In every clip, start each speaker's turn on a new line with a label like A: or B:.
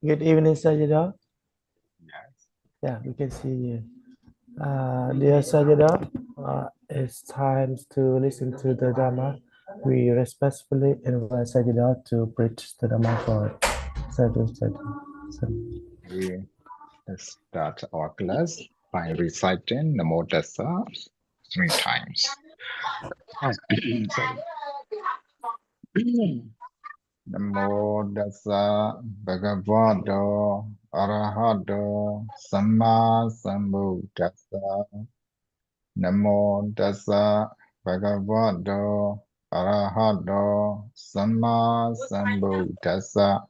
A: Good evening, Sajida.
B: Yes.
A: Yeah, we can see you. Dear Sajida, it's time to listen to the Dharma. We respectfully invite Sajida to preach the Dharma for Sadhu.
B: We start our class by reciting Namo Tassa 3 times. Sorry. Namo Tassa Bhagavato Arahato Samma Sambuddhassa. Namo Tassa Bhagavato Arahato Samma Sambuddhassa.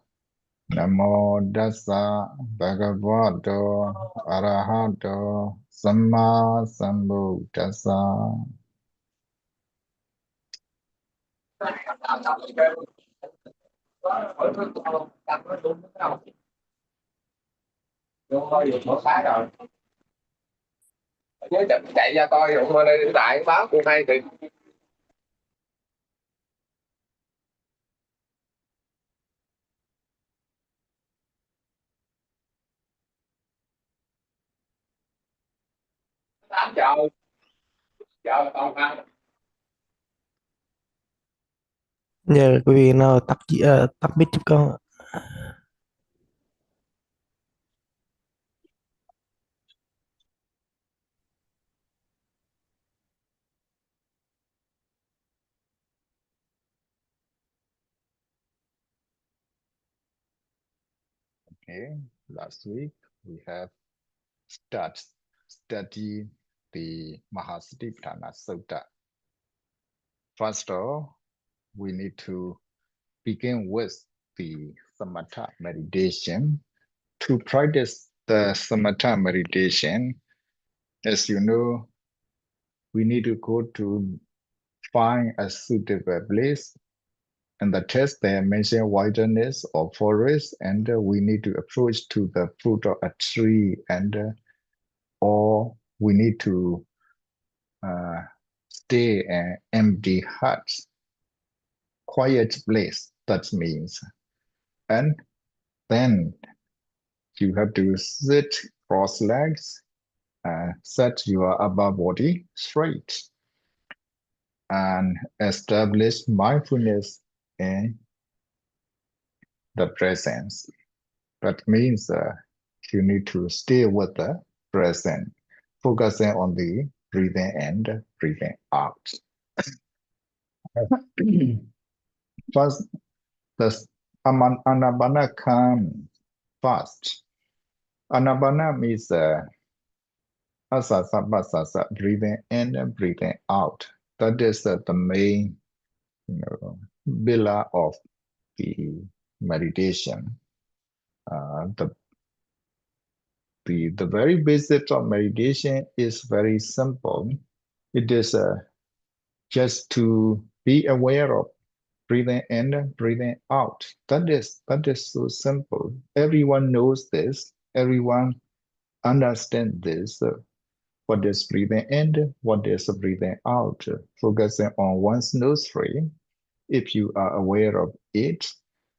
B: Namo Tassa Bhagavato Arahato Samma Sambuddhassa.
C: Nhớ chạy ra coi rồi hôm nay hiện tại báo cũng hay thì tám chờ còn không.
A: Nhờ quý vị nào tắt mic giúp con.
B: Okay, last week we have studied the Mahasatipatthana Sutta. First of all, we need to begin with the samatha meditation. To practice the samatha meditation, as you know, we need to go to find a suitable place. In the text, they mention wilderness or forest, and we need to approach to the foot of a tree, and or we need to stay an empty hut, quiet place. That means, and then you have to sit cross legs, set your upper body straight, and establish mindfulness in the presence. That means you need to stay with the present, focusing on the breathing in, breathing out. First, the Anapana comes first. Anapana means asasa, breathing in and breathing out. That is the main pillar of the meditation. The very basic of meditation is very simple. It is just to be aware of breathing in and breathing out. That is so simple. Everyone knows this. Everyone understands this. What is breathing in? What is breathing out? Focusing on one's nostril. If you are aware of it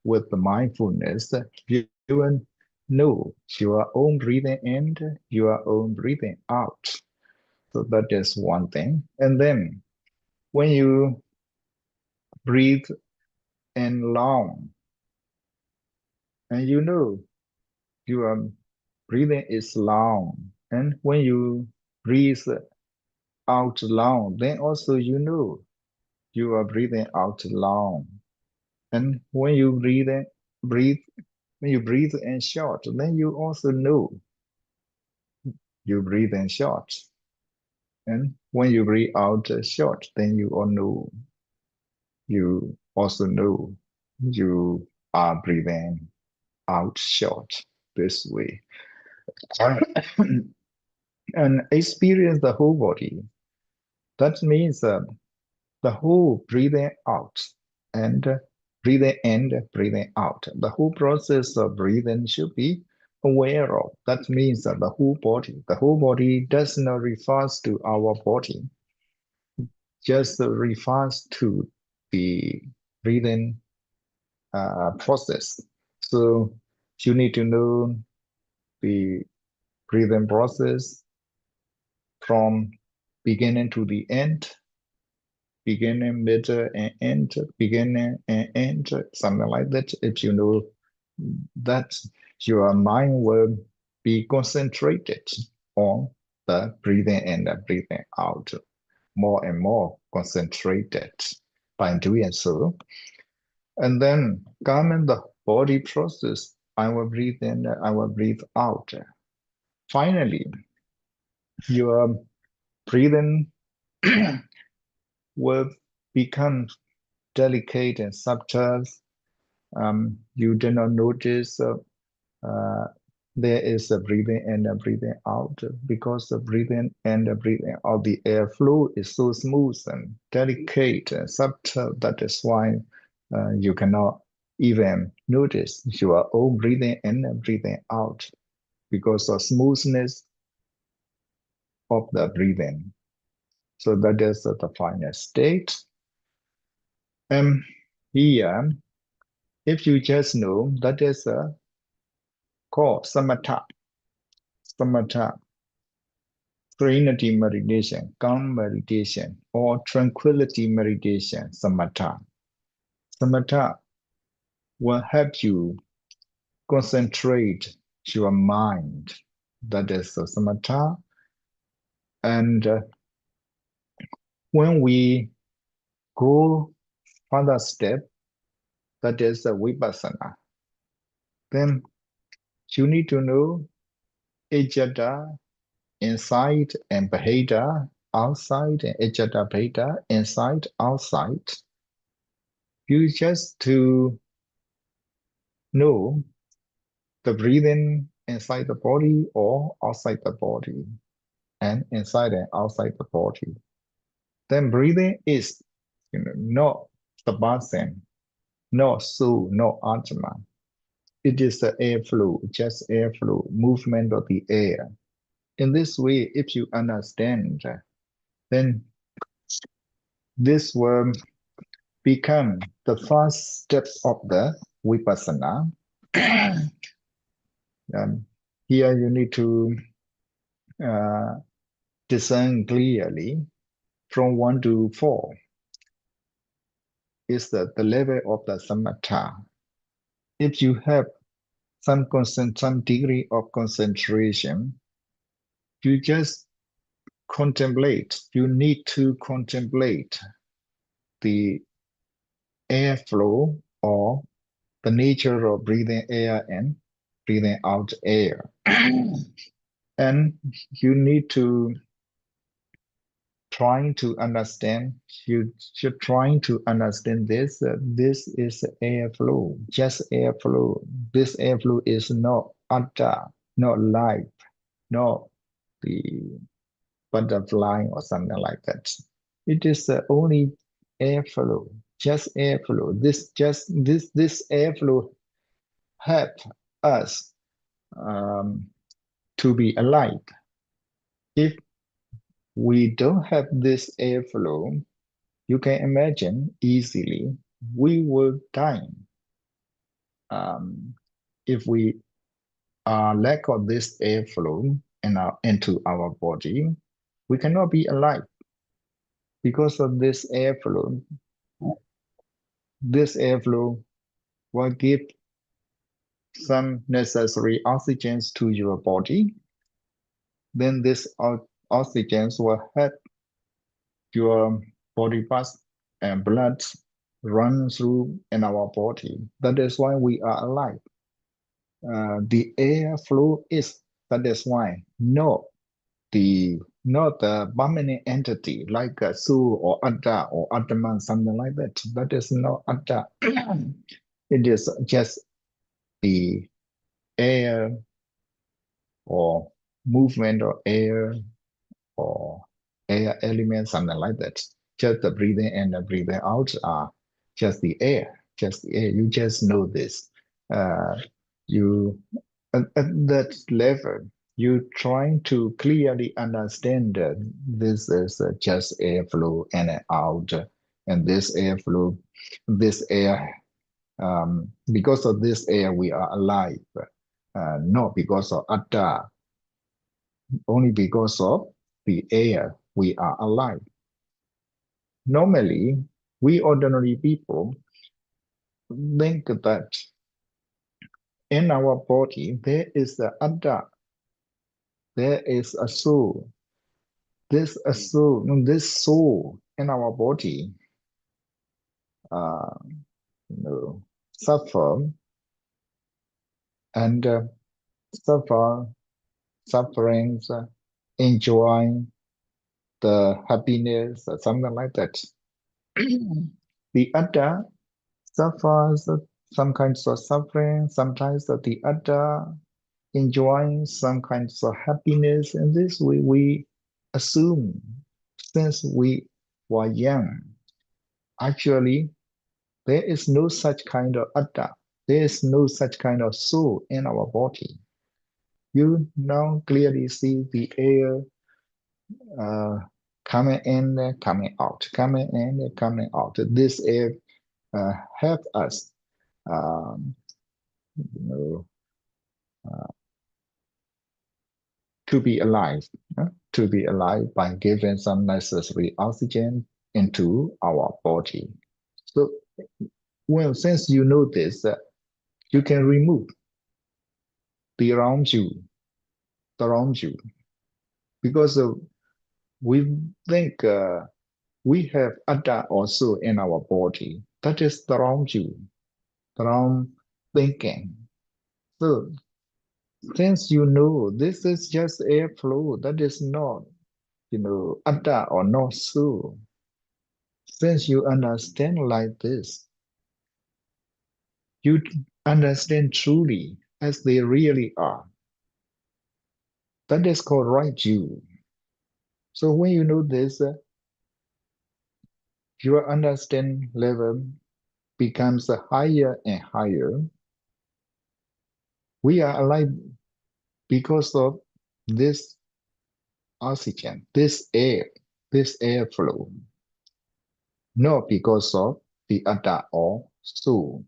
B: with the mindfulness, you will know your own breathing in, your own breathing out. So that is one thing. And then when you breathe in long, and you know your breathing is long, and when you breathe out long, then also you know you are breathing out long. And when you breathe in short, then you also know you breathe in short. And when you breathe out short, then you also know you are breathing out short this way. And experience the whole body. That means the whole breathing out and breathing in, breathing out. The whole process of breathing should be aware of. That means that the whole body does not refer to our body, just refers to the breathing process. So you need to know the breathing process from beginning to the end, beginning, middle, and end, beginning and end, something like that. If you know that, your mind will be concentrated on the breathing in and breathing out, more and more concentrated by doing so. And then come the body process. I will breathe in, I will breathe out. Finally, your breathing will become delicate and subtle. You do not notice there is a breathing in and breathing out, because the breathing in and breathing out, the airflow is so smooth and delicate and subtle. That is why you cannot even notice your own breathing in and breathing out, because of smoothness of the breathing. So that is the final state. Here, if you just know, that is called samatha. Samatha, serenity meditation, calm meditation, or tranquility meditation, samatha. Samatha will help you concentrate your mind. That is the samatha. And when we go further step, that is the vipassana, then you need to know ejjhata, inside, and bheda, outside, and ejjhata bheda, inside, outside. You just to know the breathing inside the body or outside the body, and inside and outside the body. Then breathing is not sabbasan, not soul, not atma. It is the airflow, just airflow, movement of the air. In this way, if you understand, then this will become the first step of the vipassana. Here you need to discern clearly from 1 to 4 is the level of the samatha. If you have some degree of concentration, you just contemplate. You need to contemplate the airflow or the nature of breathing air in, breathing out air. And you need to trying to understand, you're trying to understand this. This is airflow, just airflow. This airflow is not atta, not life, not the butterfly or something like that. It is only airflow, just airflow. This airflow help us to be alive. If we don't have this airflow, you can imagine easily we will die. If we lack of this airflow into our body, We cannot be alive because of this airflow. This airflow will give some necessary oxygens to your body. Then this oxygens will help your body parts and blood run through in our body. That is why we are alive. The airflow is, that is why, not the permanent entity like a soul or Atta or Atman, something like that. That is not Atta. It is just the air or movement of air or air element, something like that. Just the breathing in and the breathing out are just the air, just the air. You just know this. You at that level, you trying to clearly understand that this is just airflow in and out, and this airflow, this air, because of this air we are alive, not because of Atta, only because of the air we are alive. Normally, we ordinary people think that in our body there is the Atta, there is a soul. This soul in our body suffer and sufferings, enjoy the happiness, something like that. The Atta suffers some kinds of suffering, sometimes the Atta enjoying some kinds of happiness. In this way, we assume since we were young, actually, there is no such kind of Atta. There is no such kind of soul in our body. You now clearly see the air coming in, coming out, coming in, coming out. This air help us, to be alive, by giving some necessary oxygen into our body. So, well, since you know this, you can remove the around you, because we think we have Atta also in our body. That is the wrong thinking. So, since you know this is just airflow, that is not, Atta or not so. Since you understand like this, you understand truly as they really are. That is called right view. So when you know this, your understanding level becomes higher and higher. We are alive because of this oxygen, this airflow, not because of the Atta or soul.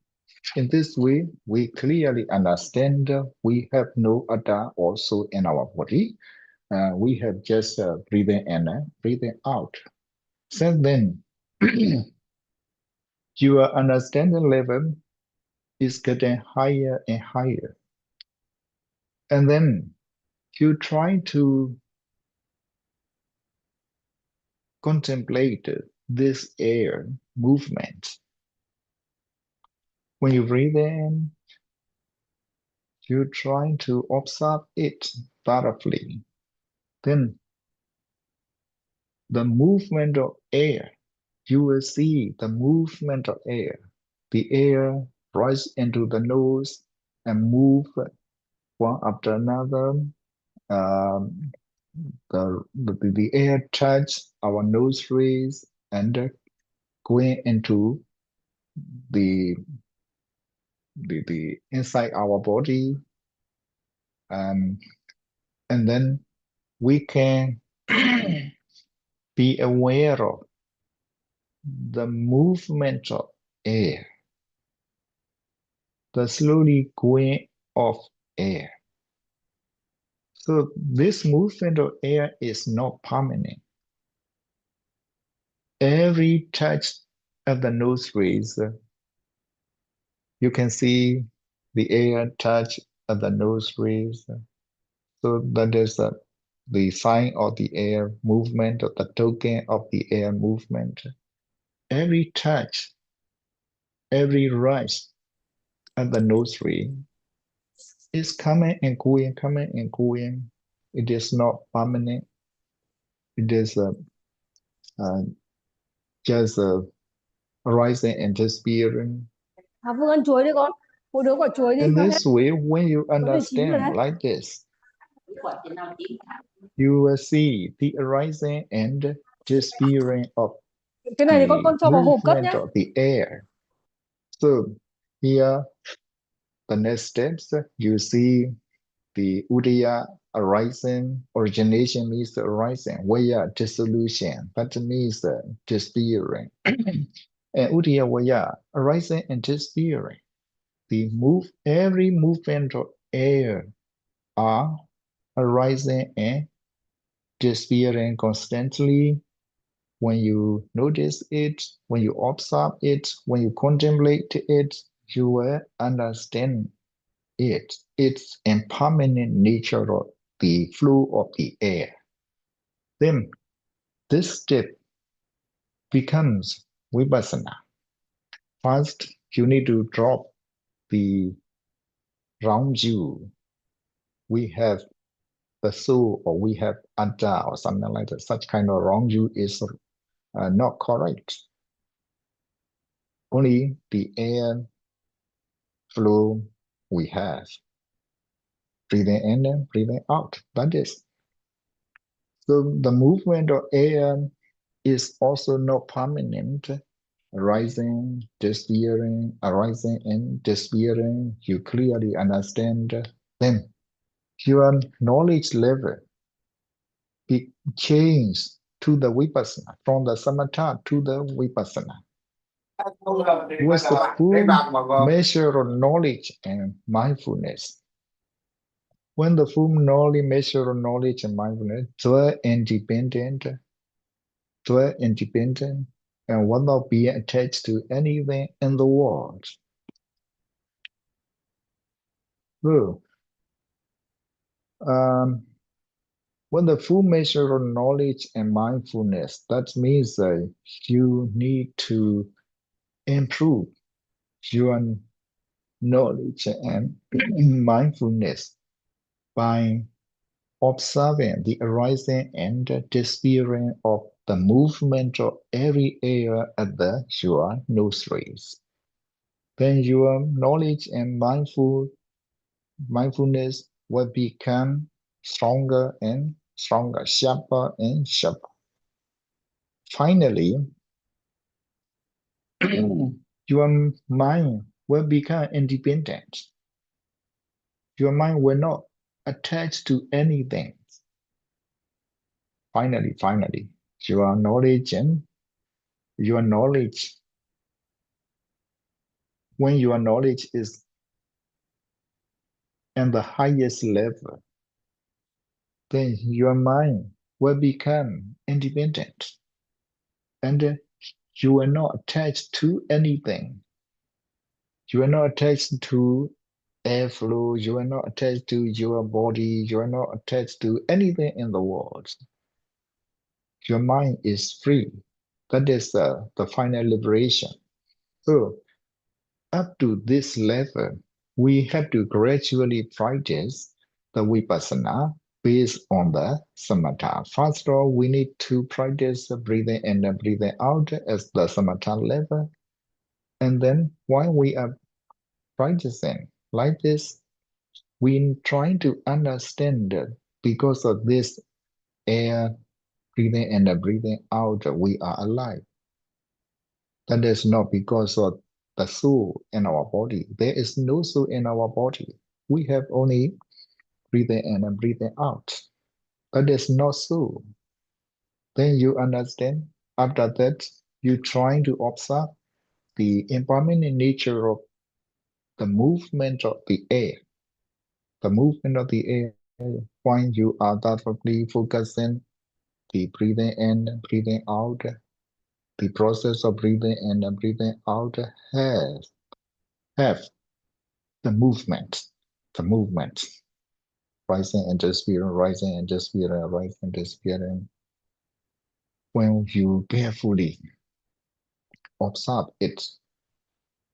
B: In this way, we clearly understand we have no Atta or soul in our body. We have just breathing in and breathing out. Since then, your understanding level is getting higher and higher. And then you try to contemplate this air movement. When you breathe in, you try to observe it thoroughly. Then the movement of air, you will see the movement of air. The air rise into the nose and move one after another. The air touch our nostrils and going into the inside our body, and then we can be aware of the movement of air, the slowly going of air. So this movement of air is not permanent. Every touch of the nostrils, you can see the air touch of the nostrils. So that is the sign of the air movement, or the token of the air movement. Every touch, every rush of the nostril is coming and going, coming and going. It is not permanent. It is just arising and disappearing.
D: Phương ăn chuối đi con. Cô đứa quả chuối đi
B: In
D: cho hết.
B: this way, when you understand like this, you will see the arising and disappearing of
D: Cái này thì
B: the
D: con cho vào hộp cất
B: movement
D: nhé.
B: of the air. So here, the next steps, you see the Udaya arising. Origination means arising. Vaya dissolution, that means disappearing. And Udaya Vaya arising and disappearing. Every movement of air are arising and disappearing constantly. When you notice it, when you observe it, when you contemplate it, you will understand it. It's impermanent nature of the flow of the air. Then this step becomes vipassana. First, you need to drop the round view. We have the soul, or we have atta, or something like that. Such kind of wrong view is not correct. Only the air flow we have. Breathing in and breathing out. That is. So the movement of air is also not permanent. Arising, disappearing, arising and disappearing. You clearly understand them. Your knowledge level be changed to the vipassana, from the samatha to the vipassana. What's the full measure of knowledge and mindfulness? When the full knowledge, measure of knowledge and mindfulness, they're independent, and without being attached to anything in the world. So, when the full measure of knowledge and mindfulness, that means that you need to improve your knowledge and mindfulness by observing the arising and disappearing of the movement of every air at your nostrils. Then your knowledge and mindfulness will become stronger and stronger, sharper and sharper. Finally, your mind will become independent. Your mind will not attach to anything. Finally, your knowledge, when your knowledge is at the highest level, then your mind will become independent, and you are not attached to anything. You are not attached to airflow, you are not attached to your body, you are not attached to anything in the world. Your mind is free. That is the final liberation. So up to this level, we have to gradually practice the vipassana based on the samatha. First of all, we need to practice breathing in and breathing out as the samatha level. And then while we are practicing like this, we trying to understand that because of this air breathing in and breathing out, we are alive. That is not because of the soul in our body. There is no soul in our body. We have only breathing in and breathing out. That is not so. Then you understand. After that, you trying to observe the impermanent nature of the movement of the air. The movement of the air when you are thoughtfully focusing the breathing in, breathing out, the process of breathing in and breathing out have the movement, rising and disappearing, rising and disappearing, rising and disappearing. When you carefully observe it,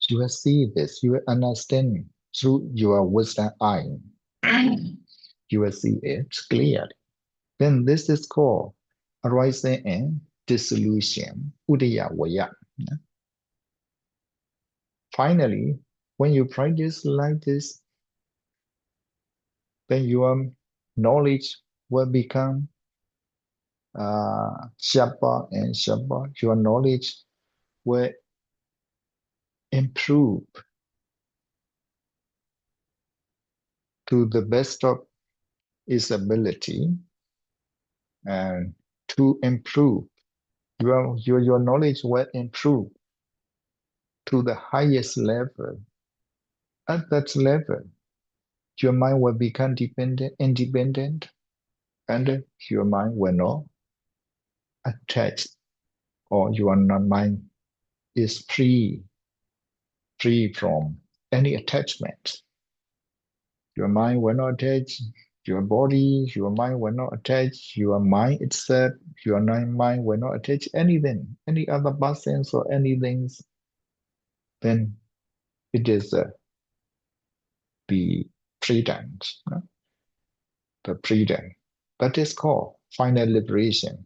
B: you will see this, you will understand through your wisdom eye. You will see it clearly. Then this is called arising and dissolution, udaya vaya. Finally, when you practice like this, then your knowledge will become sharper and sharper. Your knowledge will improve to the best of its ability, and to improve your knowledge will improve to the highest level. At that level, your mind will become independent, and your mind will not attach, or your mind is free from any attachment. Your mind will not attach your body, your mind will not attach your mind itself, your mind will not attach anything, any other persons or anything. Then it is the freedom, the freedom. That is called final liberation.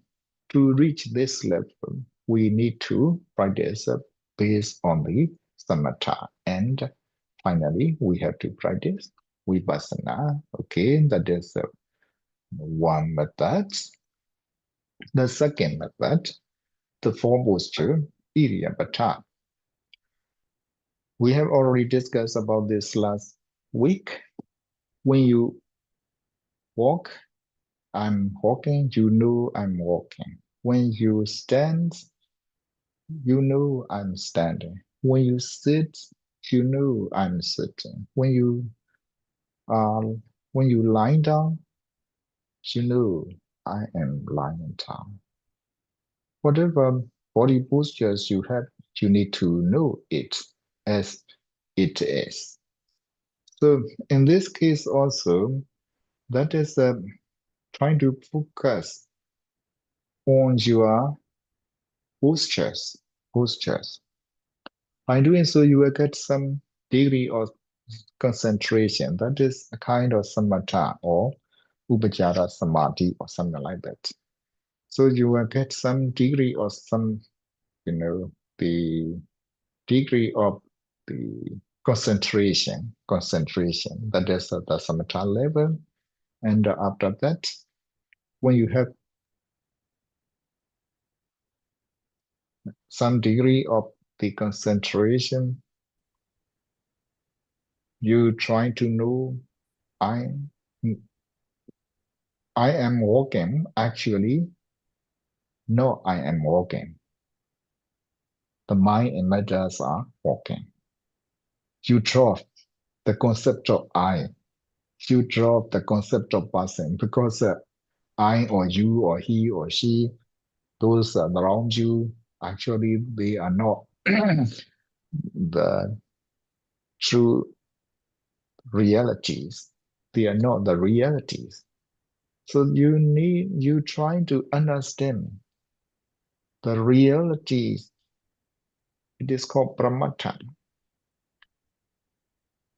B: To reach this level, we need to practice based on the samatha, and finally we have to practice vipassana. Okay, that is one method. The second method, the form posture, Iryapatha. We have already discussed about this last week. When you walk, I'm walking, you know I'm walking. When you stand, you know I'm standing. When you sit, you know I'm sitting. When you lie down, you know I am lying down. Whatever body postures you have, you need to know it as it is. So in this case also, that is trying to focus on your postures. By doing so, you will get some degree of concentration. That is a kind of samatha or upajjhara samadhi or something like that. So you will get some degree or some, the degree of the concentration. That is the samatha level. And after that, when you have some degree of the concentration, you try to know I am walking. Actually, no, I am walking. The mind and matters are walking. You drop the concept of I. You drop the concept of person, because I or you or he or she, those around you, actually they are not the true realities. They are not the realities. So you try to understand the realities. It is called pramata.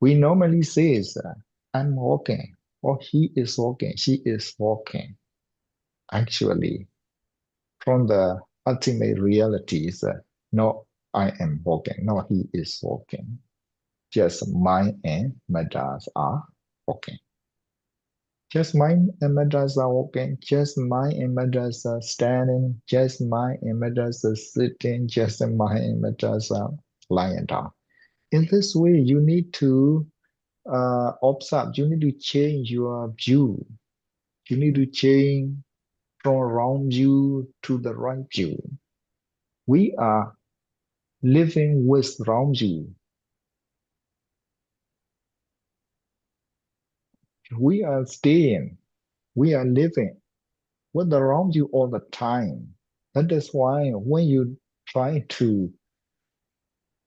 B: We normally say I'm walking, or he is walking, she is walking. Actually, from the ultimate reality is no, I am walking, no, he is walking. Just mind and matters are walking. Just mind and matters are walking. Just mind and matters are standing. Just mind and matters are sitting. Just mind and matters are lying down. In this way, you need to observe. You need to change your view. You need to change from wrong view to the right view. We are living with wrong view. We are staying, we are living with around you all the time. That is why when you try to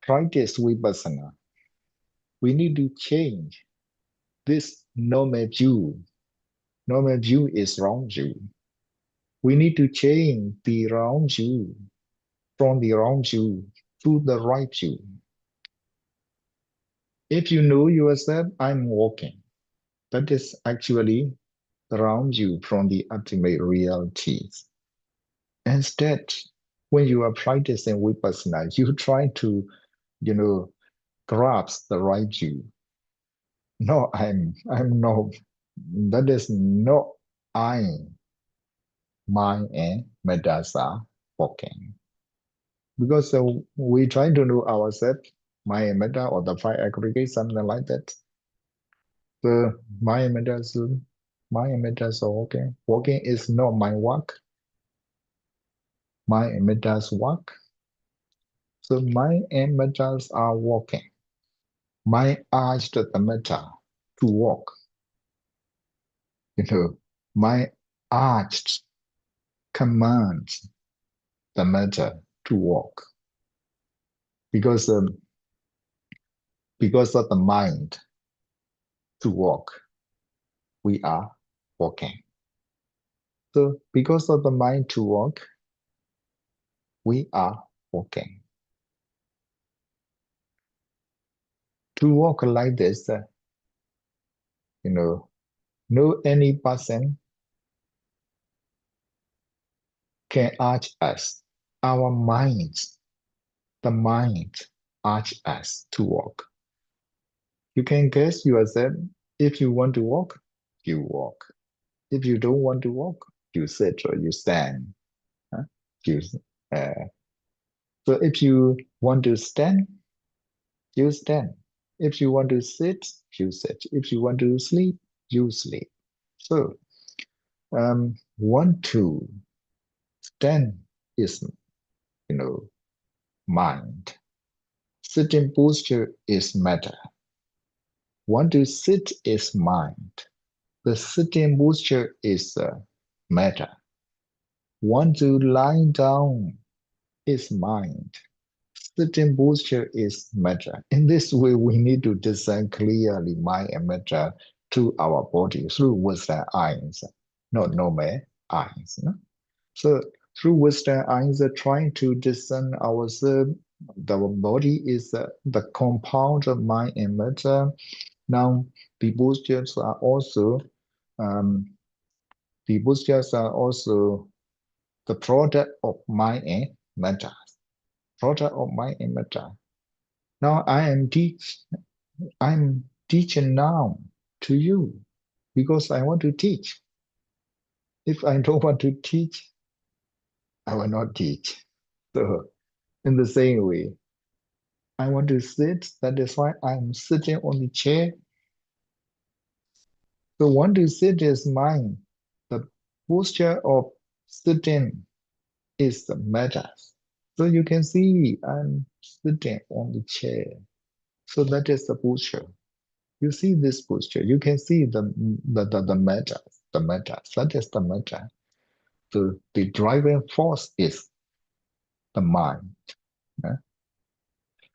B: practice vipassana, we need to change this normal view. Normal view is wrong view. We need to change the wrong view from the wrong view to the right view. If you know yourself, I'm walking. That is actually the wrong view from the ultimate realities. Instead, when you are practicing vipassana, you try to, grasp the right view. No, I'm no. That is not I, mind, and medasa walking. Because we try to know ourselves, mind and metta, or the five aggregates, something like that. The mind and medasa walking. Walking is not my work. Mind and metta's work. So mind and mettas are walking. Mind urged the metta to walk. Mind urged commands the metta to walk. Because of the mind to walk, we are walking. So because of the mind to walk, we are walking. To walk like this, no any person can urge us. Our minds, the mind urge us to walk. You can guess yourself. If you want to walk, you walk. If you don't want to walk, you sit or you stand. So if you want to stand, you stand. If you want to sit, you sit. If you want to sleep, you sleep. So, want to stand is, mind. Sitting posture is matter. Want to sit is mind. The sitting posture is matter. Want to lie down is mind. Sitting posture is matter. In this way, we need to discern clearly mind and matter to our body through Western eyes, not normal eyes. No? So through Western eyes, trying to discern ourselves, the body is the compound of mind and matter. Now, the postures are also the product of mind and matter. Product of mind and matter. Now I'm teaching now to you because I want to teach. If I don't want to teach, I will not teach. So in the same way, I want to sit. That is why I'm sitting on the chair. So want to sit is mine. The posture of sitting is the matter. So you can see I'm sitting on the chair. So that is the posture. You see this posture. You can see the matter. The matter. That is the matter. So the driving force is the mind.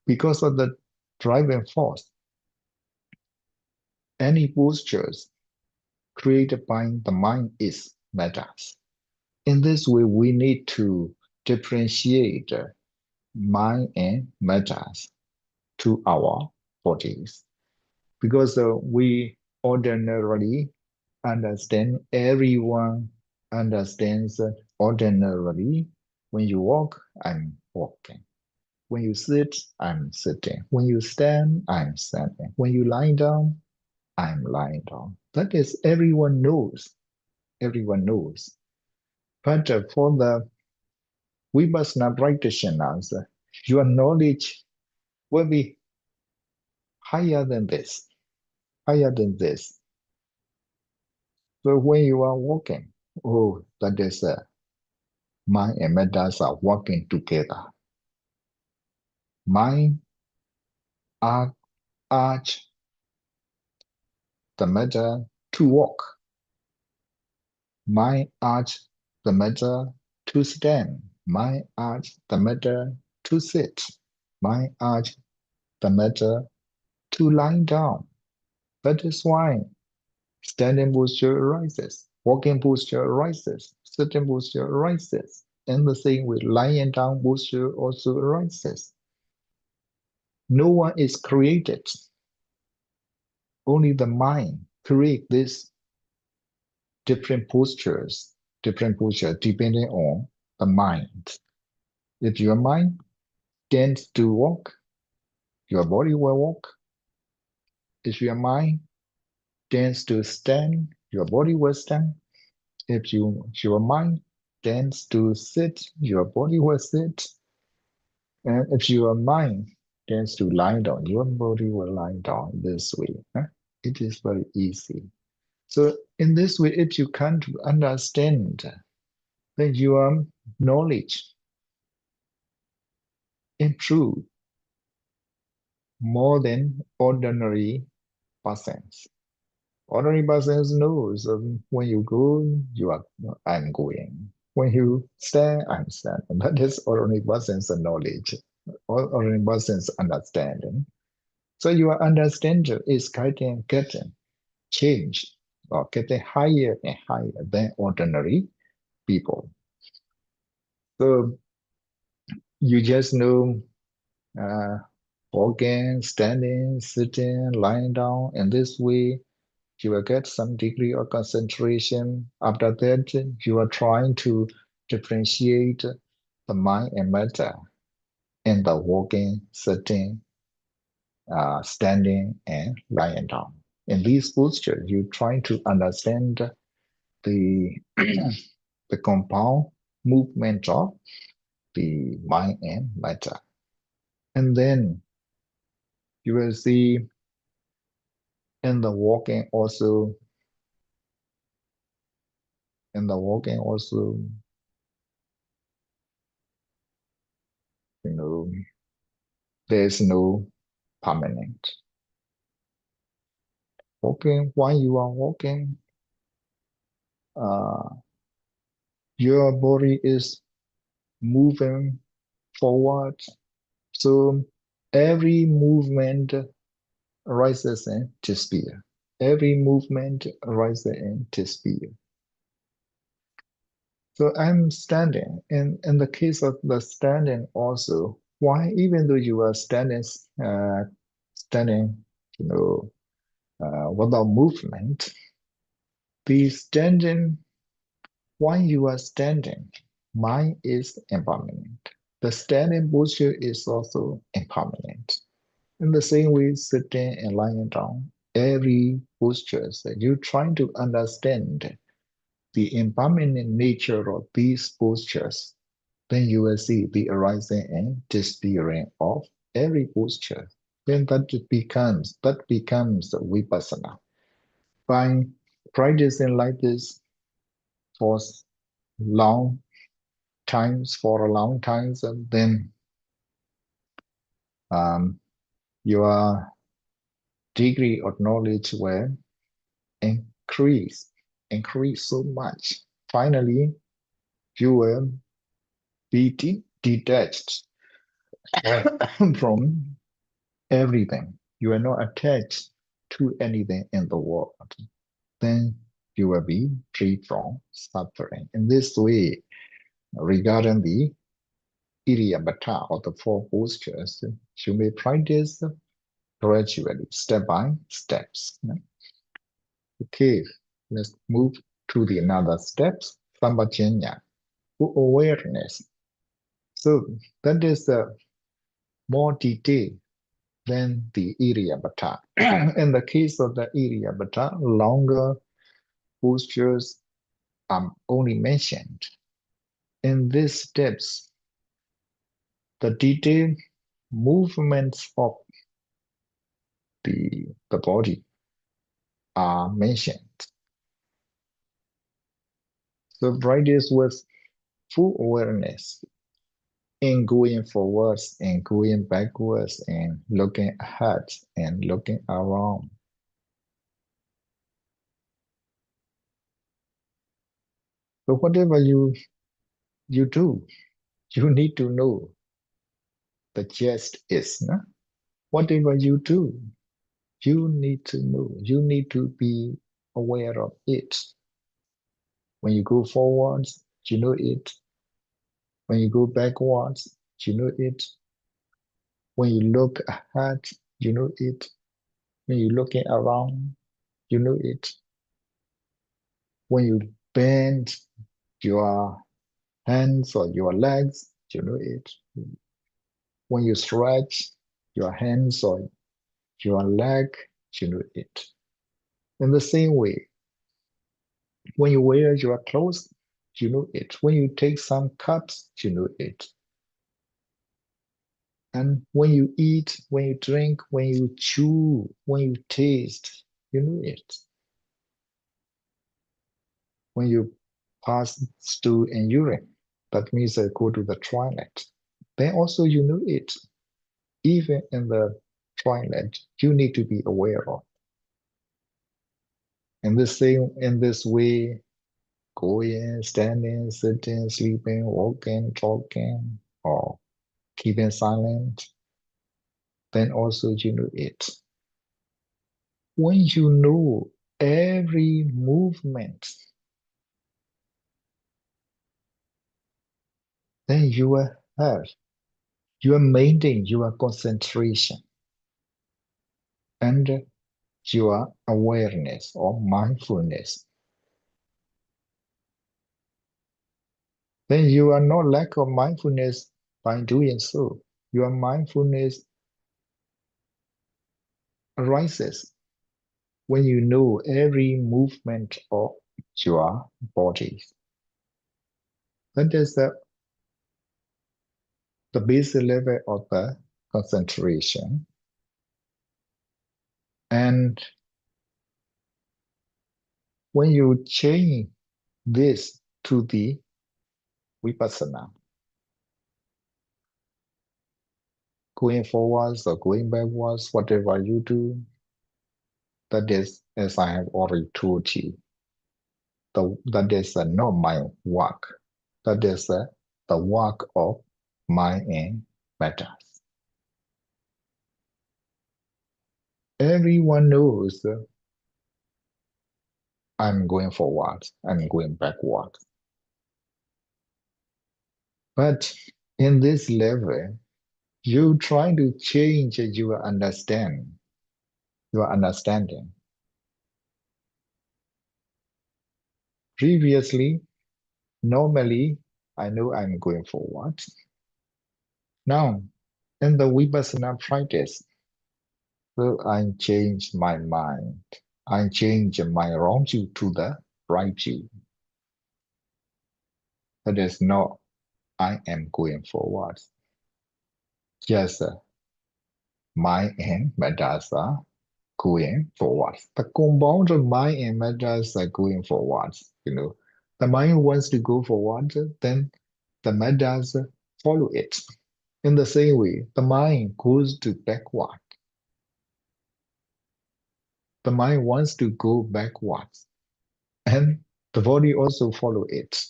B: Because of the driving force, any postures created by the mind is matters. In this way, we need to differentiate mind and matters to our bodies. Because we ordinarily understand, everyone understands ordinarily. When you walk, I'm walking. When you sit, I'm sitting. When you stand, I'm standing. When you lie down, I'm lying down. That is, everyone knows. Everyone knows. But for the Vipassana practitioners, your knowledge will be higher than this. Higher than this. So when you are walking, that is mind and mettas are working together. Mind arch the metta to walk. My arch the matter to stand. My arch the matter to sit. My arch the matter to lie down. That is why standing posture arises, walking posture arises, sitting posture arises, and the same with lying down posture also arises. No one is created. Only the mind creates these different postures depending on the mind. If your mind tends to walk, your body will walk. If your mind tends to stand, your body will stand. If your mind tends to sit, your body will sit. And if your mind tends to lie down, your body will lie down this way. It is very easy. So in this way, if you can't understand, then your knowledge improve more than ordinary persons. Ordinary persons knows when you go, I'm going. When you stand, I'm standing. That is ordinary persons' knowledge, ordinary persons' understanding. So your understanding is getting changed or getting higher and higher than ordinary people. So you just know walking, standing, sitting, lying down. In this way, you will get some degree of concentration. After that, you are trying to differentiate the mind and matter in the walking, sitting, standing, and lying down. In these postures, you're trying to understand the, the compound movement of the mind and matter. And then you will see in the walking also, there's no permanent. Walking, while you are walking, your body is moving forward. So every movement arises into spear. Every movement arises into spear. So I'm standing. In the case of the standing also, why even though you are standing, without movement, the standing, while you are standing, mind is impermanent. The standing posture is also impermanent. In the same way, sitting and lying down, every posture that you're trying to understand the impermanent nature of these postures, then you will see the arising and disappearing of every posture. Then that becomes vipassana. By practicing like this for long times, then your degree of knowledge will increase so much. Finally, you will be detached from everything. You are not attached to anything in the world. Then you will be free from suffering. In this way, regarding the Iryabhata or the four postures, you may practice gradually, step by steps. Okay, let's move to the another steps. Sambhajanya, awareness. So that is more detailed than the Iryabhata. In the case of the Iryabhata, longer postures are only mentioned. In these steps, the detailed movements of the body are mentioned. So practice with full awareness in going forwards and going backwards and looking ahead and looking around. So whatever you do, you need to know the gist is, no? Whatever you do, you need to know. You need to be aware of it. When you go forwards, you know it. When you go backwards, you know it. When you look ahead, you know it. When you're looking around, you know it. When you bend your hands or your legs, you know it. When you stretch your hands or your leg, you know it. In the same way, when you wear your clothes, you know it. When you take some cups, you know it. And when you eat, when you drink, when you chew, when you taste, you know it. When you pass stool and urine, that means I go to the toilet. Then also you know it. Even in the toilet, you need to be aware of. In this way, going, standing, sitting, sleeping, walking, talking, or keeping silent, then also you know it. When you know every movement, then you will maintain your concentration and your awareness or mindfulness. Then you are not lack of mindfulness by doing so. Your mindfulness arises when you know every movement of your body. That is the basic level of the concentration. And when you change this to the vipassana, going forwards or going backwards, whatever you do, that is, as I have already told you, that is not my work. That is the work of mind and matters. Everyone knows I'm going forward, I'm going backward. But in this level, you try to change your understanding. Previously, normally, I know I'm going forward. Now, in the vipassana practice, so I change my mind. I change my wrong view to the right view. That is not I am going forward. Yes, mind and matters are going forward. The compound of mind and matters are going forward. The mind wants to go forward, then the matters follow it. In the same way, the mind goes to backward. The mind wants to go backwards, and the body also follow it.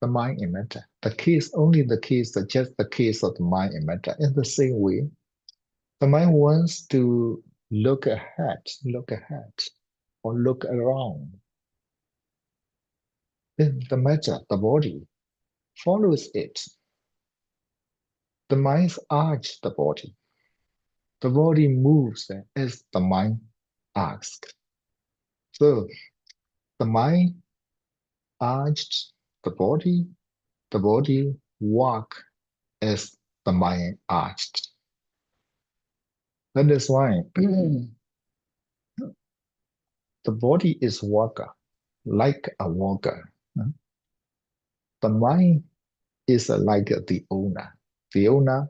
B: The mind and matter. Just the case of the mind and matter. In the same way, the mind wants to look ahead, or look around. Then the matter, the body, follows it. The mind urges the body. The body moves as the mind asks. So the mind urged the body walk as the mind urged. That is why the body is walker, like a walker. The mind is like the owner. The owner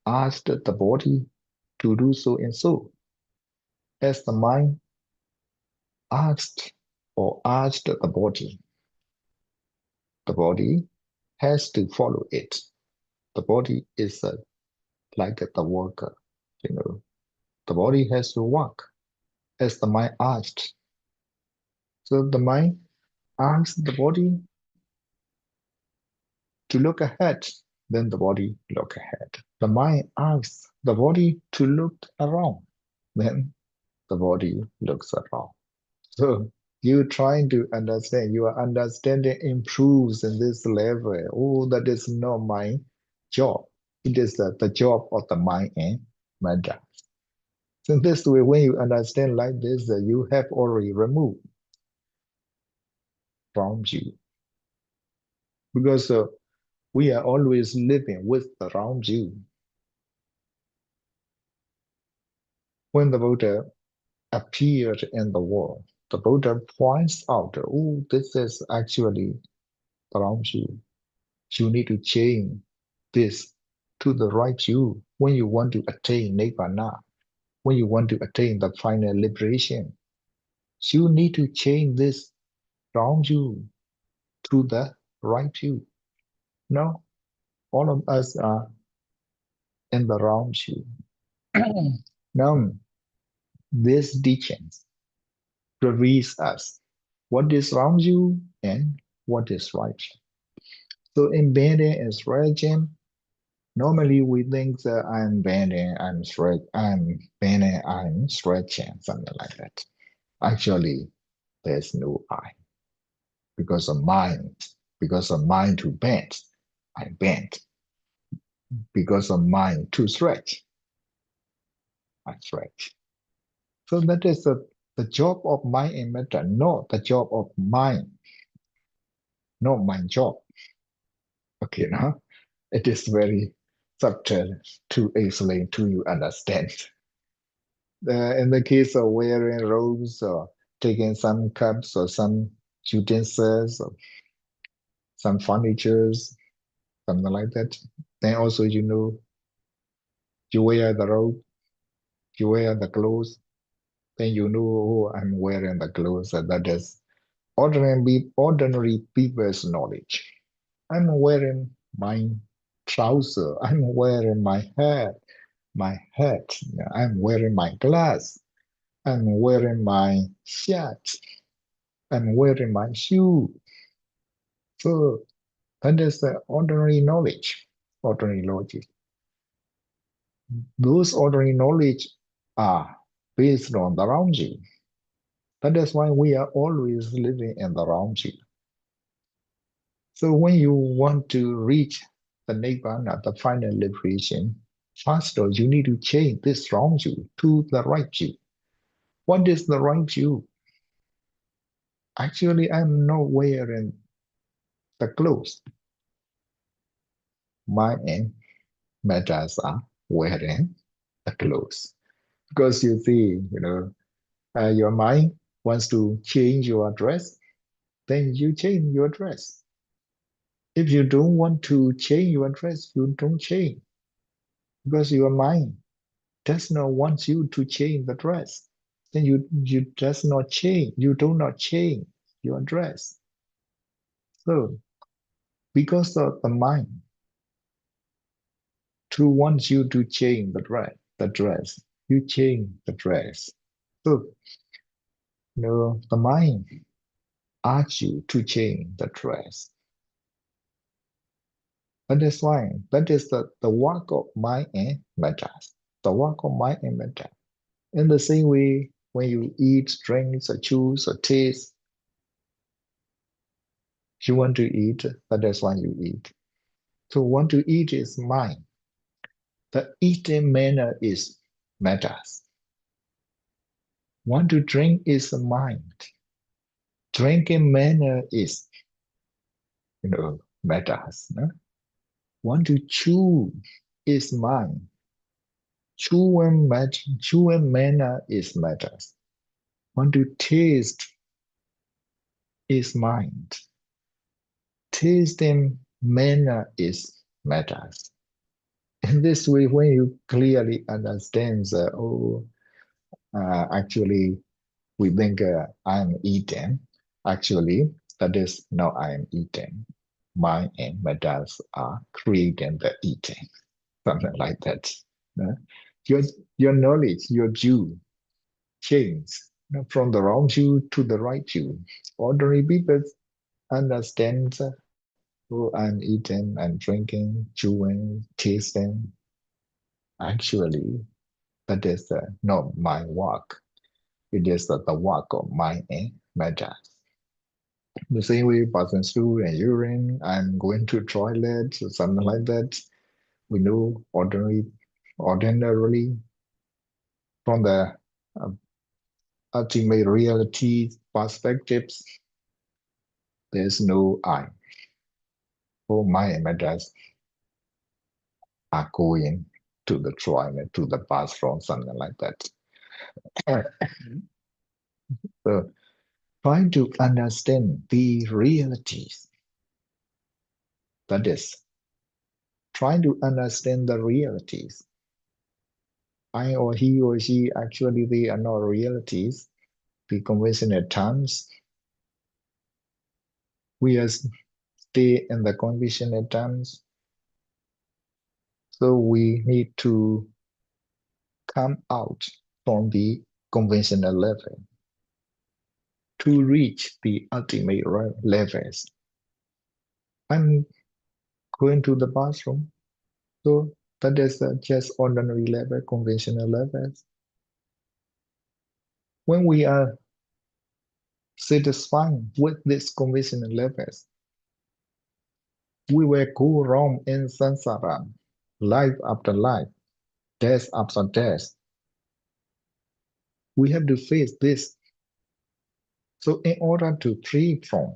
B: asked the body to do so and so. As the mind asked or urged the body has to follow it. The body is like the worker, The body has to work as the mind urged. So the mind asks the body to look ahead, then the body look ahead. The mind asks the body to look around, then the body looks around. So you trying to understand, your understanding improves in this level. Oh, that is not my job. It is the job of the mind and matter. So this way, when you understand like this, you have already removed from you. Because we are always living with the wrong view. When the Buddha appeared in the world, the Buddha points out, oh, this is actually the wrong view. You need to change this to the right view when you want to attain Nibbana, when you want to attain the final liberation. You need to change this wrong view to the right view. No, all of us are in the wrong view. Now, these teachings reveals us what is wrong view and what is right. So in bending and stretching, normally we think that I'm bending, I'm bending, I'm stretching, something like that. Actually, there's no I. Because of mind to bend, I bend. Because of mind to stretch, I stretch. So that is the job of mind and matter, not the job of mind, not my job. Okay, now it is very subtle to explain to you understand. In the case of wearing robes or taking some cups or some utensils or some furnitures, something like that, then also you wear the robe, you wear the clothes, then oh, I'm wearing the clothes. That is ordinary people's knowledge. I'm wearing my trouser. I'm wearing my hat. I'm wearing my glass. I'm wearing my shirt. I'm wearing my shoe. So that is the ordinary knowledge, ordinary logic. Those ordinary knowledge are based on the Ramji. That is why we are always living in the Ramji. So when you want to reach the Nibbana, the final liberation, first of all, you need to change this wrong view to the right view. What is the right view? Actually, I'm not wearing the clothes. My and matters are wearing the clothes. Because you see, your mind wants to change your dress, then you change your dress. If you don't want to change your dress, you don't change. Because your mind does not want you to change the dress. Then you does not change. You do not change your dress. So because of the mind to want you to change the dress, you change the dress. So the mind asks you to change the dress. That is why that is the work of mind and matter. The work of mind and matter. In the same way, when you eat, drink, or choose, or taste, you want to eat, that is why you eat. So want to eat is mind. The eating manner is matters. Want to drink is mind. Drinking manner is, matters. No? Want to chew is mind. Chewing manner is matters. Want to taste is mind. Tasting manner is matters. In this way, when you clearly understand that, actually, we think I'm eating. Actually, that is not I am eating. Mind and matters are creating the eating. Something like that. Your knowledge, your view change from the wrong view to the right view. Ordinary people understand, oh, I'm eating and drinking, chewing, tasting. Actually, that is not my work. It is the work of my matter. The same way passing through and urine, I'm going to toilet or something like that. We know ordinarily from the uh, ultimate reality perspectives, there's no I. All my matters are going to the toilet, to the bathroom, something like that. So trying to understand the realities, that is, trying to understand the realities. I or he or she, actually they are not realities. The conventional terms, we are stay in the conventional terms. So we need to come out from the conventional level to reach the ultimate levels. I'm going to the bathroom, so that is just ordinary level, conventional levels. When we are satisfied with this conventional levels, we will go wrong in samsara, life after life, death after death. We have to face this. So in order to free from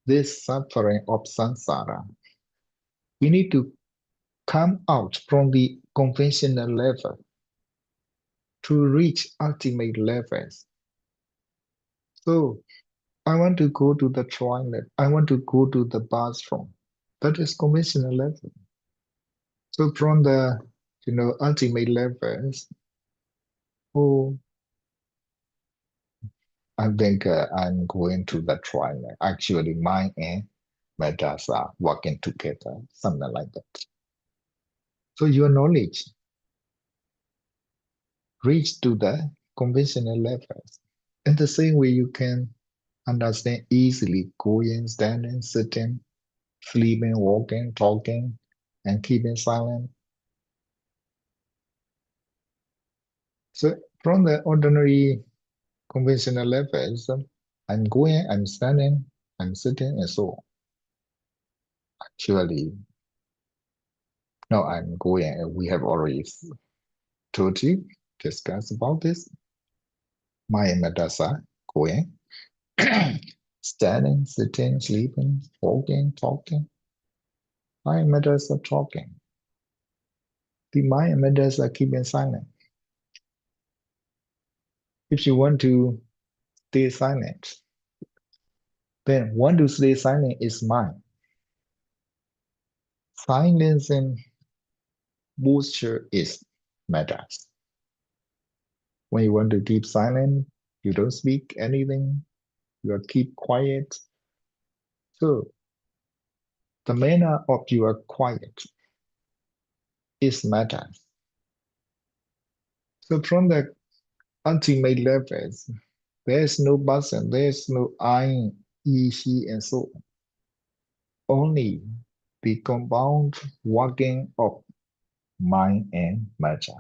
B: this suffering of samsara, we need to come out from the conventional level to reach ultimate levels. So I want to go to the toilet. I want to go to the bathroom. That is conventional level. So from the ultimate levels, oh, I think I'm going to the toilet. Actually, mind and matters are working together, something like that. So your knowledge reach to the conventional levels. In the same way, you can understand easily going, standing, sitting, sleeping, walking, talking, and keeping silent. So from the ordinary conventional levels, I'm going, I'm standing, I'm sitting, and so on. Actually, no, I'm going, and we have already told you, discussed about this. My madasa, going, standing, sitting, sleeping, walking, talking. My madasa talking. The Maya matters are keeping silent. If you want to stay silent, then want to stay silent is mind. Silence and posture is matters. When you want to keep silent, you don't speak anything, you keep quiet. So the manner of your quiet is matters. So from the ultimate levels, there's no person, there's no I, he, she, and so on. Only the compound working of mind and matter.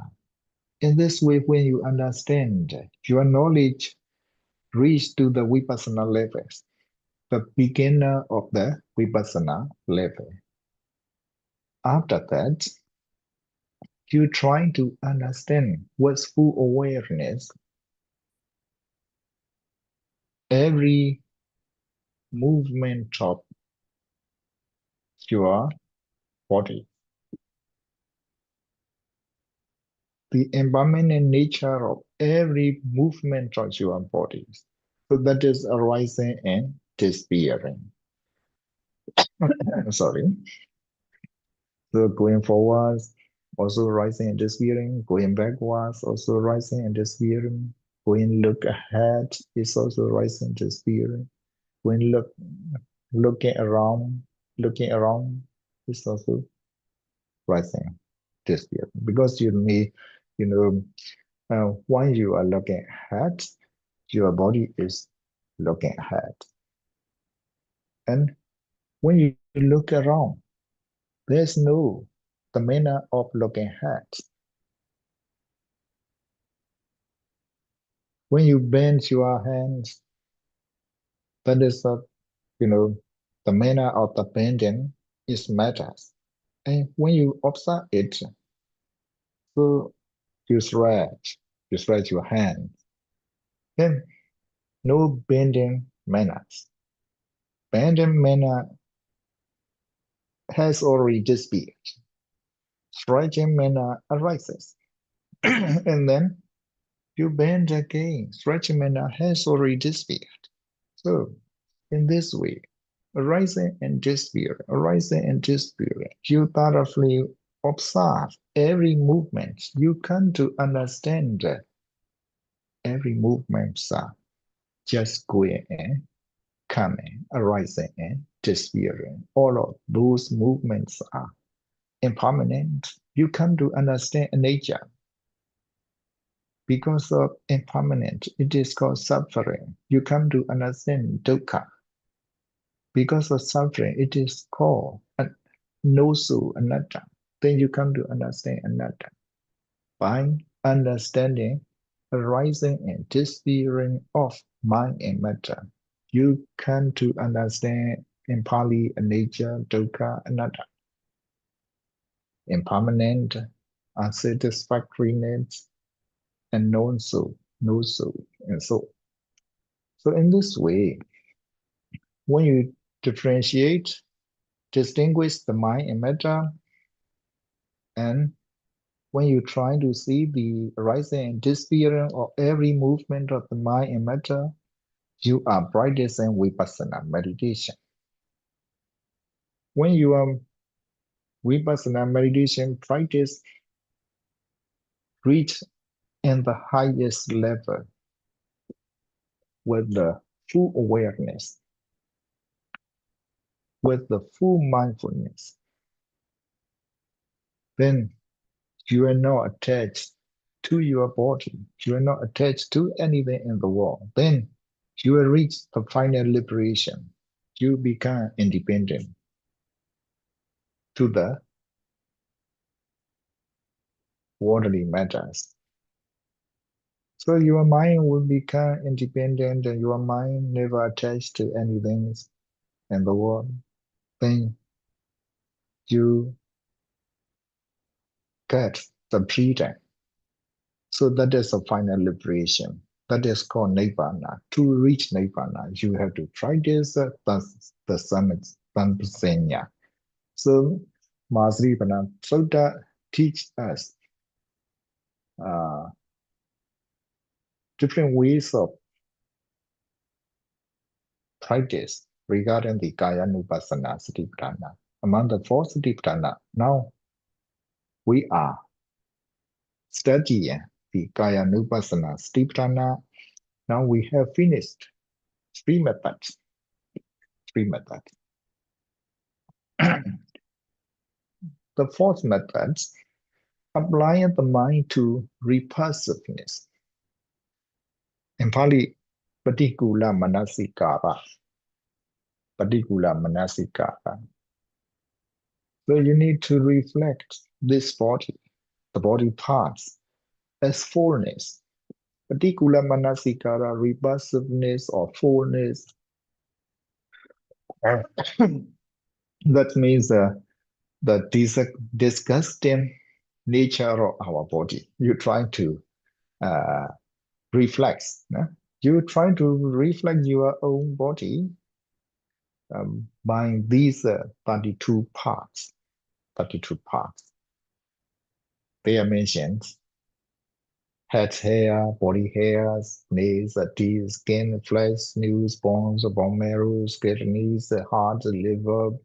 B: In this way, when you understand, your knowledge reach to the vipassana levels, the beginner of the vipassana level. After that, you try to understand what's full awareness. Every movement of your body. The impermanent nature of every movement of your body. So that is arising and disappearing. Sorry. So going forwards, also rising and disappearing. Going backwards, also rising and disappearing. Going look ahead is also rising and disappearing. When looking around is also rising, disappearing. Because you need, when you are looking ahead, your body is looking ahead. And when you look around, there's no the manner of looking at. When you bend your hands, that is the manner of the bending is matters. And when you observe it, so you stretch your hands. Then no bending manners. Bending manner has already disappeared. Stretching manner arises. And then you bend again. Stretching manner has already disappeared. So in this way, arising and disappearing, you thoroughly observe every movement. You come to understand that every movements are just going and coming, arising and disappearing. All of those movements are impermanent. You come to understand nature. Because of impermanent, it is called suffering. You come to understand dukkha. Because of suffering, it is called no soul, anatta. Then you come to understand anatta. By understanding arising and disappearing of mind and matter, you come to understand in Pali nature, dukkha, anatta. Impermanent, unsatisfactoriness, and no soul, and so. So in this way, when you differentiate, distinguish the mind and matter, and when you try to see the arising and disappearing of every movement of the mind and matter, you are practicing vipassana meditation. When you are vipassana meditation practice reach in the highest level with the full awareness, with the full mindfulness, then you are not attached to your body. You are not attached to anything in the world. Then you will reach the final liberation. You become independent to the worldly matters. So your mind will become independent and your mind never attached to anything in the world. Then you get the freedom. So that is the final liberation. That is called Nibbana. To reach Nibbana, you have to practice the Sampasanya. So Mahasripana Sutta teach us different ways of practice regarding the Kaya Nupassana Satipatthana. Among the four Satipatthana, now we are studying the Kaya Nupassana Satipatthana. Now we have finished three methods. The fourth method, applying the mind to repulsiveness. In Pali, Patikula Manasikara. So you need to reflect this body, the body parts, as fullness. Patikula Manasikara, repulsiveness or fullness. That means the disgusting nature of our body. You try to reflect. You try to reflect your own body by these 32 parts. They are mentioned: head hair, body hairs, nails, teeth, skin, flesh, sinews, bones, bone marrow, kidneys, heart, liver,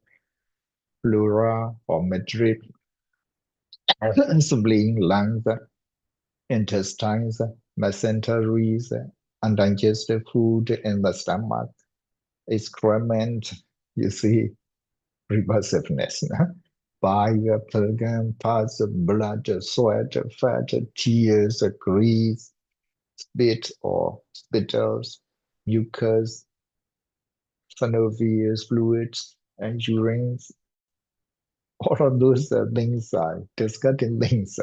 B: pleura or midriff, spleen, lungs, intestines, mesenteries, undigested food in the stomach, excrement, you see, repulsiveness. Bile, pilgrim, pus, blood, sweat, fat, tears, grease, spit or spittles, mucus, synovial fluids, endurance. All of those things are disgusting things.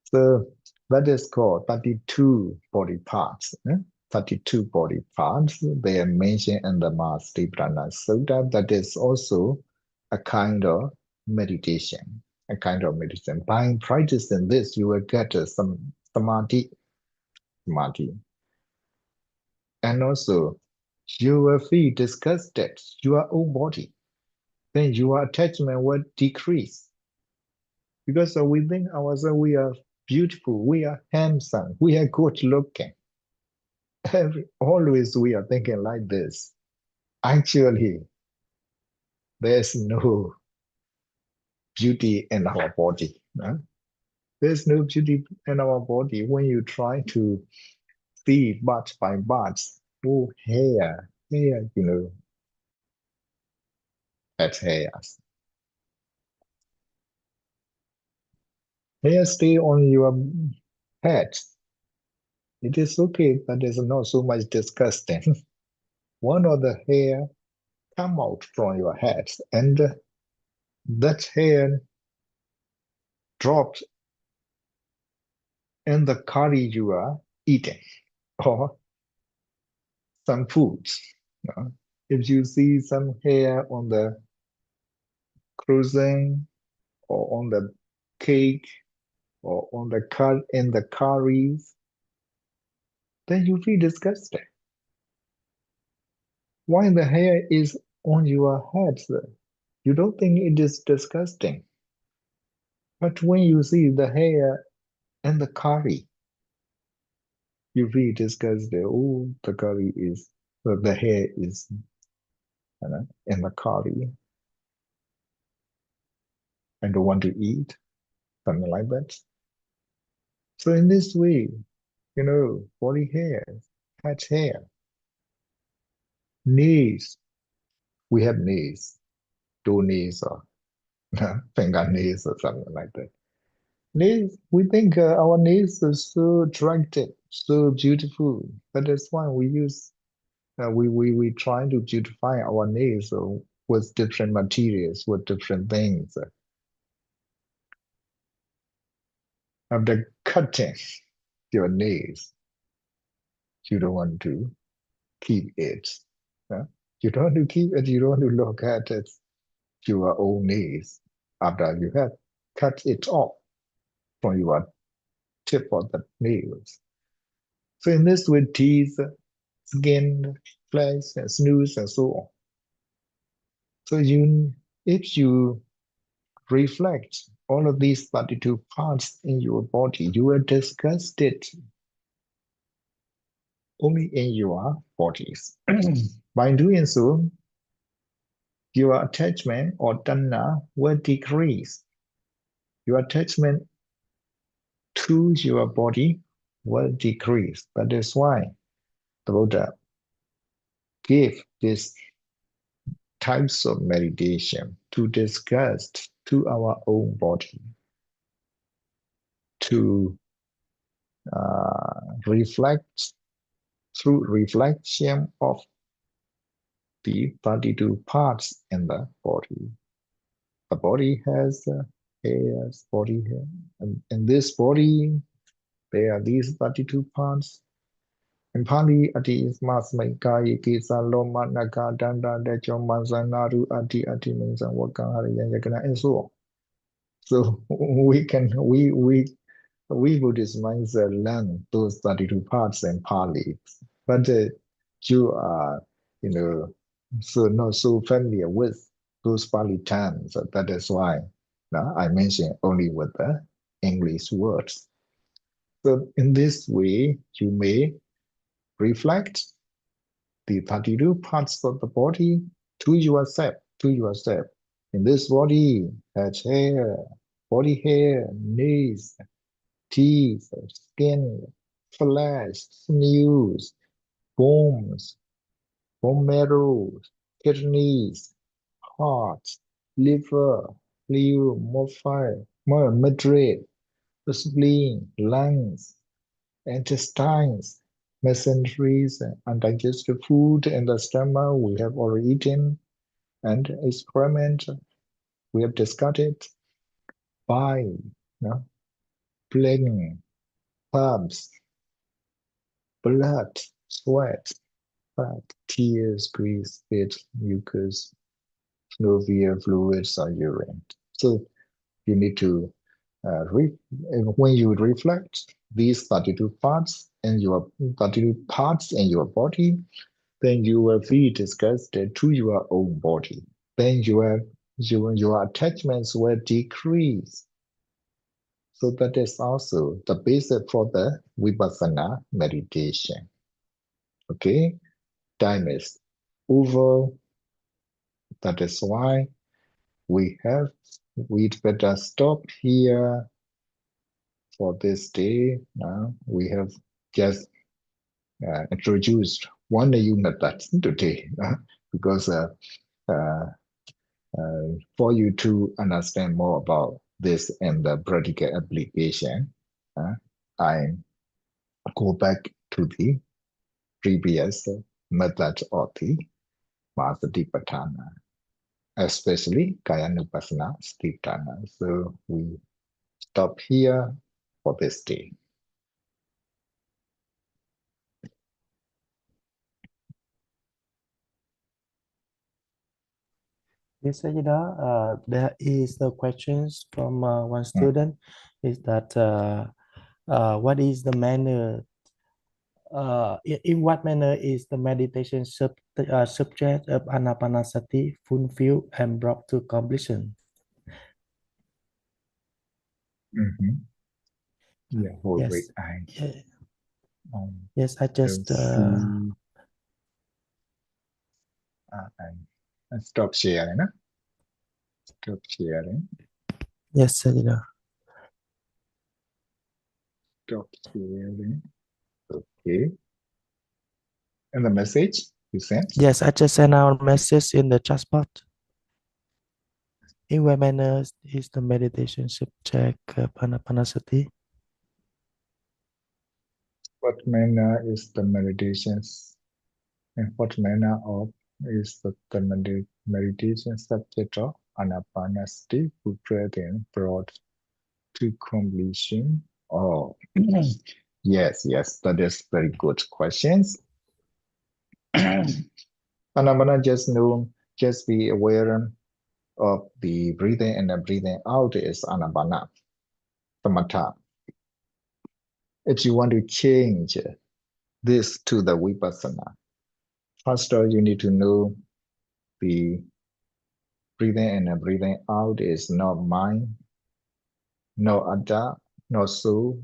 B: So that is called 32 body parts. 32 body parts. They are mentioned in the Mahasatipatthana Sutta. That is also a kind of meditation. A kind of meditation. By practicing this, you will get some samadhi. And also, you will feel disgusted, your own body. Then your attachment will decrease. Because within ourselves, we are beautiful, we are handsome, we are good looking. Always we are thinking like this. Actually, there's no beauty in our body. There's no beauty in our body when you try to see batch by batch. Oh, hair, that's hairs. Hair stay on your head. It is okay, but it's not so much disgusting. One of the hair come out from your head, and that hair dropped in the curry you are eating, or some foods. If you see some hair on the cuisine, or on the cake, or on the in the curries, then you feel disgusted. Why the hair is on your head? You don't think it is disgusting. But when you see the hair in the curry, you feel disgusted. Oh, the curry is, the hair is in the curry. I don't want to eat, something like that. So in this way, body hair, head hair, nails. We have nails, toe nails or finger nails or something like that. Nails, we think our nails are so attractive, so beautiful. But that's why we use, we try to beautify our nails with different materials, with different things. After cutting your nails, you don't want to keep it. You don't want to keep it, you don't want to look at it, your own nails, after you have cut it off from your tip of the nails. So in this way, teeth, skin, flesh, and snooze, and so on. So if you reflect all of these 32 parts in your body, you will discuss it only in your bodies. By doing so, your attachment or tanha will decrease. Your attachment to your body will decrease. That is why the Buddha gave these types of meditation to discuss to our own body, to reflect through reflection of the 32 parts in the body. The body has hairs, body hair, and in this body there are these 32 parts. In Pali, ati ismasmai kaya kisa loma naga danda decho manzanaru ati minsan wakahari yanjakana, and so on. So we Buddhist minds learn those 32 parts in Pali, but you are so not so familiar with those Pali terms. That is why I mention only with the English words. So in this way, you may reflect the 32 parts of the body to yourself. In this body, head hair, body hair, nails, teeth, skin, flesh, sinews, bones, bone marrow, kidneys, heart, liver, midriff, the spleen, lungs, intestines, mesenteries, undigested food in the stomach we have already eaten, and excrement we have discarded, bile, plain, carbs, blood, sweat, fat, tears, grease, spit, mucus, synovial fluids, or urine. So you need to when you reflect these 32 parts in your body, then you will feel disgusted to your own body. Then your attachments will decrease. So that is also the basis for the Vipassana meditation. Okay, time is over. That is why we'd better stop here for this day. Now we have just introduced one unit today because for you to understand more about this and the practical application, I go back to the previous method of the Mahasatipatthana, especially Kayanupassana Sthitthana. So we stop here for this day.
A: Yes, Sajida, there is the questions from one student. Is that what is the manner? In what manner is the meditation subject of Anapanasati fulfilled and brought to completion?
B: Yeah, hold
A: Yes.
B: wait.
A: Yes, I just
B: I stop sharing. Stop sharing.
A: Yes, Sajida.
B: Stop sharing. Okay. And the message you sent?
A: Yes, I just sent out a message in the chat box. In what manner is the meditation subject of Anapanasati?
B: What manner is the meditations? And what manner of is the meditation subject of Anapanasati who breathing brought to completion? Oh, yes, that is very good questions. Anapana just be aware of the breathing and the breathing out is Anapana, Samatha. If you want to change this to the Vipassana, first of all, you need to know the breathing in and breathing out is not mind, no atta, no soul,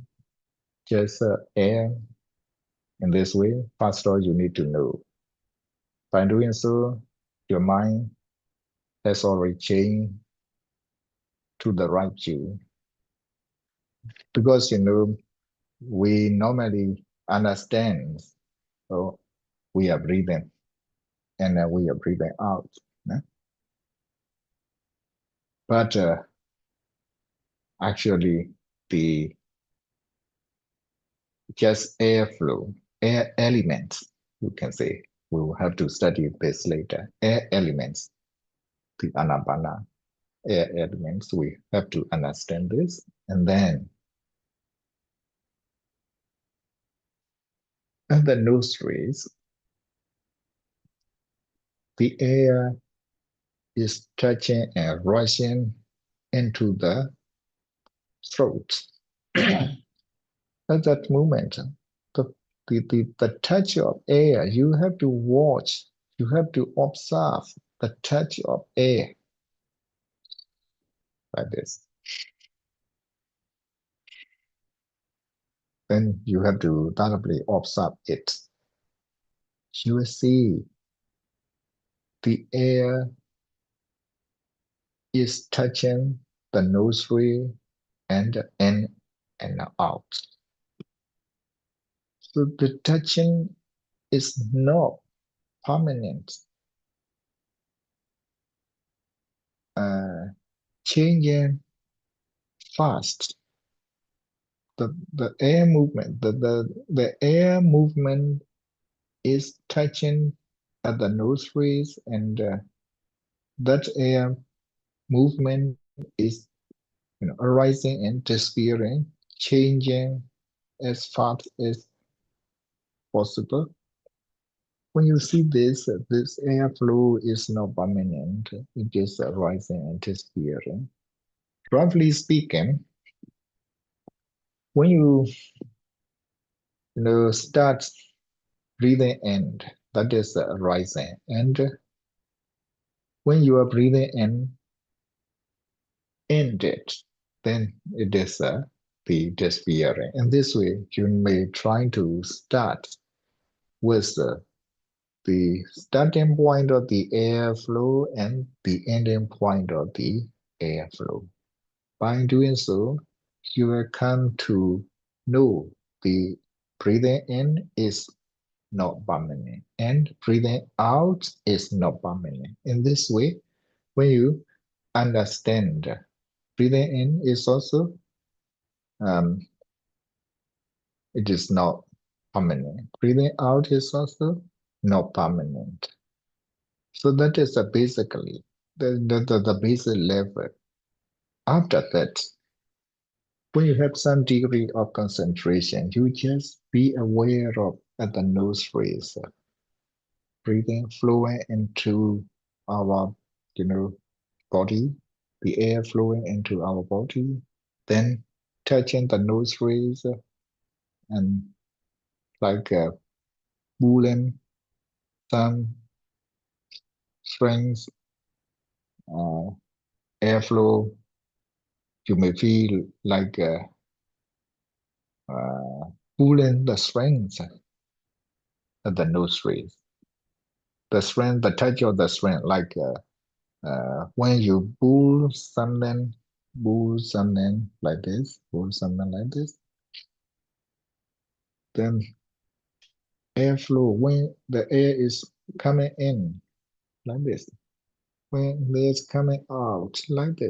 B: just air. In this way, first of all, you need to know. By doing so, your mind has already changed to the right view. Because, we normally understand, so we are breathing and we are breathing out. But actually, the just airflow, air elements, you can say. We will have to study this later. Air elements, the anapana, air elements, we have to understand this. And then in the nostrils, the air is touching and rushing into the throat. At that moment, the touch of air, you have to watch, you have to observe the touch of air like this. Then you have to thoroughly observe it. You will see the air is touching the nostril and in and out. So the touching is not permanent. Changing fast. the air movement, the air movement is touching at the nostrils, and that air movement is arising and disappearing, changing as fast as possible. When you see this airflow is not permanent, it is arising and disappearing. Roughly speaking, when you start breathing in, that is arising, and when you are breathing in, end it, then it is the disappearing. In this way, you may try to start with the starting point of the airflow and the ending point of the airflow. By doing so, you will come to know the breathing in is not permanent and breathing out is not permanent. In this way, when you understand breathing in is also it is not permanent. Breathing out is also not permanent. So that is basically the basic level. After that, when you have some degree of concentration, you just be aware of at the nostrils, breathing flowing into our body, the air flowing into our body, then touching the nostrils and like pulling some strings, airflow. You may feel like pulling the strings at the nostrils. The string, the touch of the string, like when you pull something like this, then airflow, when the air is coming in like this, when it's coming out like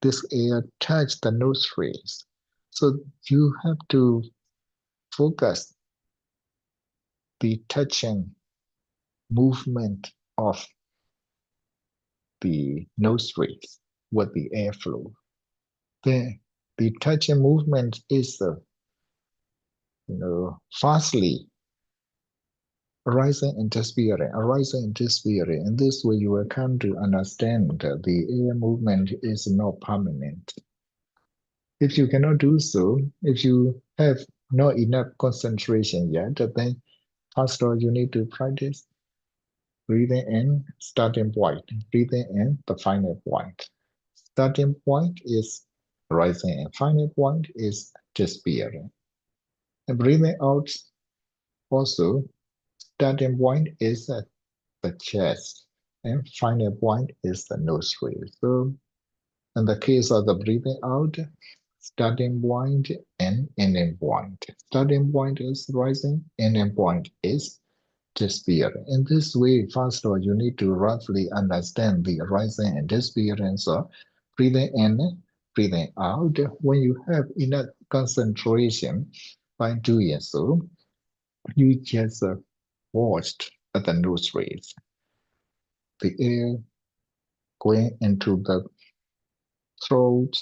B: this air touch the nostrils. So you have to focus the touching movement of the nostrils with the airflow. The touching movement is fastly arising and disappearing. In this way, you will come to understand that the air movement is not permanent. If you cannot do so, if you have not enough concentration yet, then first of all, you need to practice breathing in, starting point. Breathing in, the final point. Starting point is rising and final point is disappearing. And breathing out also, starting point is the chest and final point is the nostril. So in the case of the breathing out, starting point and ending point. Starting point is rising, ending point is disappearing. In this way, first of all, you need to roughly understand the rising and disappearance of breathing in, breathing out. When you have enough concentration by doing so, you just watched at the nostrils, the air going into the throat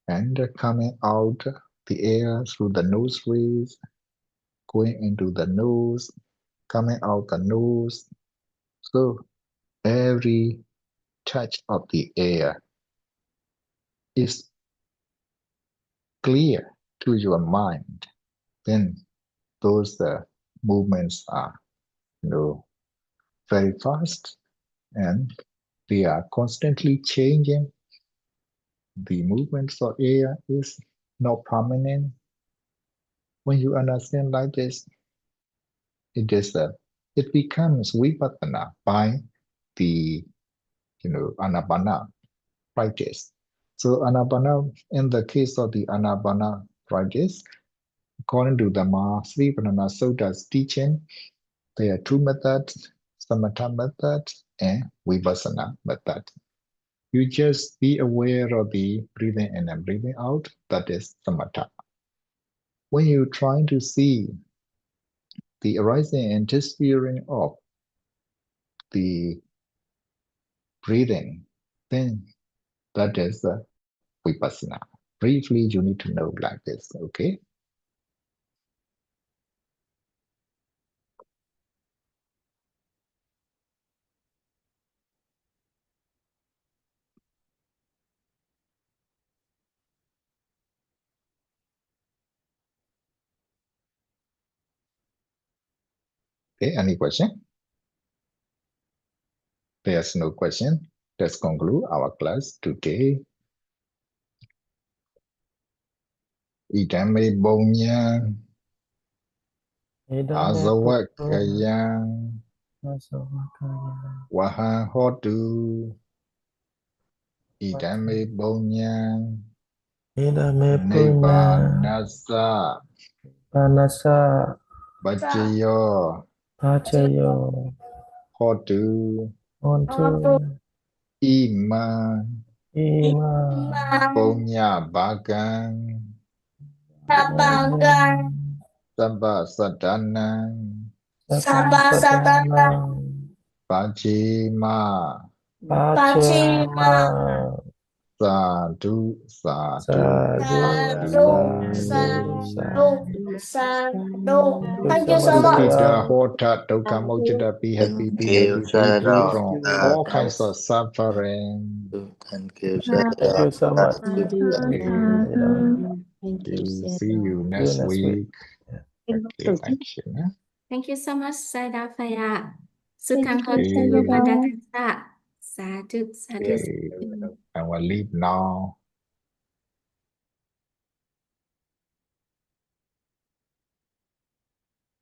B: and coming out, the air through the nostrils, going into the nose, coming out the nose. So every touch of the air is clear to your mind. Then those movements are very fast and they are constantly changing. The movements of air is not permanent. When you understand like this, it becomes vipassana by the anapana practice. So anapana, in the case of the anapana practice, according to the Mahasripanana Suta's teaching, there are two methods, samatha method and vipassana method. You just be aware of the breathing in and breathing out, that is samatha. when you're trying to see the arising and disappearing of the breathing, then that is vipassana. Briefly, you need to know like this, okay? Okay, any question? There's no question. Let's conclude our class today. Idame bonya, azawakaya, waha hotu. Idame bonya, nibbanasa,
A: Panasa
B: bacchayo,
A: Pachayo
B: hotu,
A: Onto
B: ima,
A: Ima
B: bonya bagang,
A: Bagang
B: sabba sadanang,
A: Sadhana
B: pachima,
A: Pachema
B: sadhu, sadhu,
A: Sadhu Sadhu
E: Thank you so much.
B: Sukhita, hota, dukkha, mojita, be happy, be happy, be free from all kinds of suffering.
E: Thank you,
A: Thank you so much.
B: See you next week. Okay, thank you.
F: Thank you so much, Saidafaya. Sự càng hơn cho Yoga Sa. Sa thực, sa thực.
B: Okay, I will leave now.